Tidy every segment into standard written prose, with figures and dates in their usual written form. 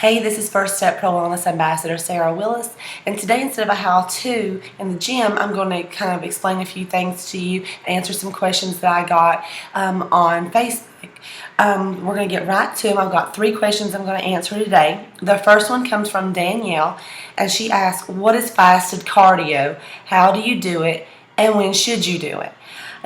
Hey, this is First Step Pro Wellness Ambassador Sarah Willis, and today instead of a how-to in the gym, I'm going to kind of explain a few things to you and answer some questions that I got on Facebook. We're going to get right to them. I've got 3 questions I'm going to answer today. The first one comes from Danielle, and she asks, what is fasted cardio? How do you do it? And when should you do it?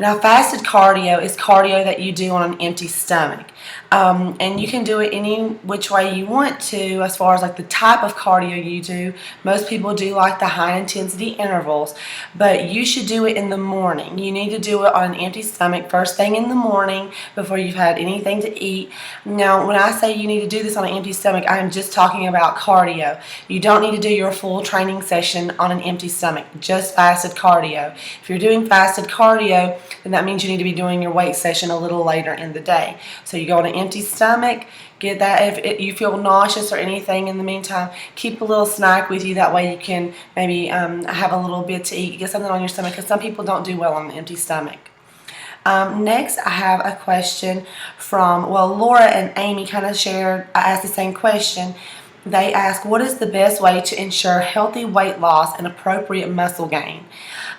Now, fasted cardio is cardio that you do on an empty stomach. And you can do it any which way you want to as far as like the type of cardio you do. Most people do like the high intensity intervals, but you should do it in the morning. You need to do it on an empty stomach first thing in the morning before you've had anything to eat. Now, when I say you need to do this on an empty stomach, I am just talking about cardio. You don't need to do your full training session on an empty stomach, just fasted cardio. If you're doing fasted cardio, then that means you need to be doing your weight session a little later in the day. So you go on an empty stomach, get that. If you feel nauseous or anything in the meantime, keep a little snack with you. That way you can maybe have a little bit to eat, get something on your stomach, because some people don't do well on an empty stomach. Next, I have a question from, Laura and Amy kind of asked the same question. They ask, what is the best way to ensure healthy weight loss and appropriate muscle gain?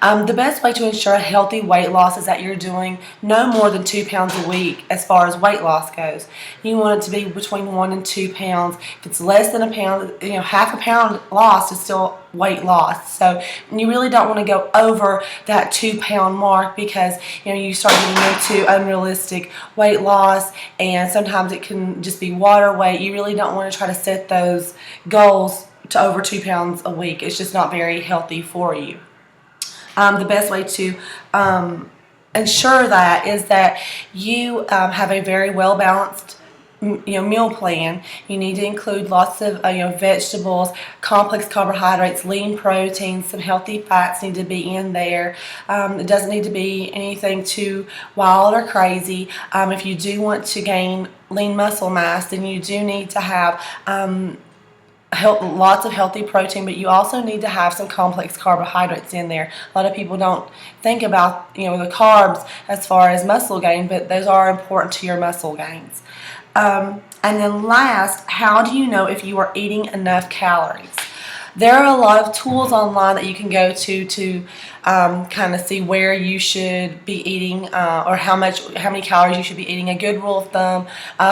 The best way to ensure healthy weight loss is that you're doing no more than 2 pounds a week as far as weight loss goes. You want it to be between 1 and 2 pounds. If it's less than a pound, half a pound lost is still weight loss. So you really don't want to go over that 2 pound mark, because you start getting into unrealistic weight loss, and sometimes it can just be water weight. You really don't want to try to set those goals to over 2 pounds a week. It's just not very healthy for you. The best way to ensure that is that you have a very well balanced meal plan. You need to include lots of vegetables, complex carbohydrates, lean proteins, some healthy fats need to be in there. It doesn't need to be anything too wild or crazy. If you do want to gain lean muscle mass, then you do need to have lots of healthy protein, but you also need to have some complex carbohydrates in there. A lot of people don't think about the carbs as far as muscle gain, but those are important to your muscle gains. And then last, how do you know if you are eating enough calories? There are a lot of tools online that you can go to kind of see where you should be eating or how many calories you should be eating. A good rule of thumb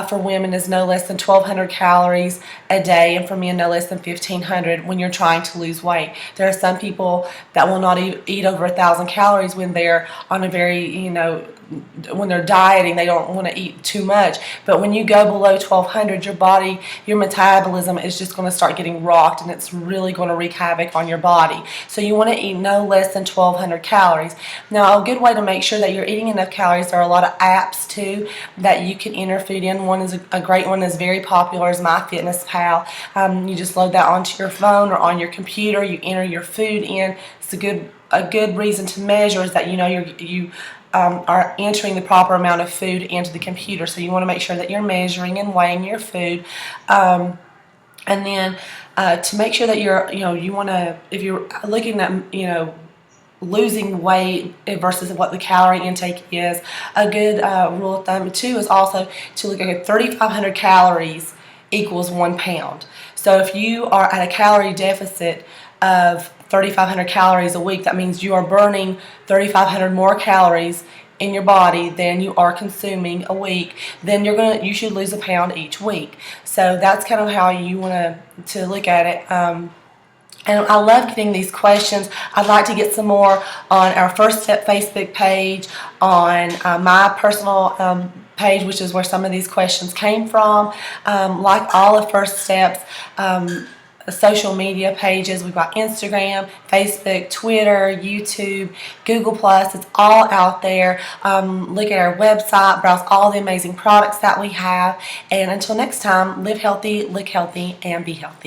for women is no less than 1,200 calories a day, and for men no less than 1,500 when you're trying to lose weight. There are some people that will not eat over 1,000 calories when they're on a very when they're dieting. They don't want to eat too much, but when you go below 1,200, your body, your metabolism is just going to start getting rocked, and it's really going to wreak havoc on your body. So you want to eat no less than 1,200 calories. Now, a good way to make sure that you're eating enough calories, there are a lot of apps too that you can enter food in. One is a great one that's very popular is MyFitnessPal. You just load that onto your phone or on your computer. You enter your food in. It's a good reason to measure is that you are entering the proper amount of food into the computer. So you want to make sure that you're measuring and weighing your food. And then to make sure that you want to, if you're looking at losing weight versus what the calorie intake is, a good rule of thumb too is also to look at 3,500 calories equals 1 pound. So if you are at a calorie deficit of 3,500 calories a week, that means you are burning 3,500 more calories in your body than you are consuming a week. Then you should lose a pound each week. So that's kind of how you want to look at it. And I love getting these questions. I'd like to get some more on our First Step Facebook page, on my personal page, which is where some of these questions came from. Like all of First Steps social media pages, we've got Instagram, Facebook, Twitter, YouTube, Google+. It's all out there. Look at our website, browse all the amazing products that we have. And until next time, live healthy, look healthy, and be healthy.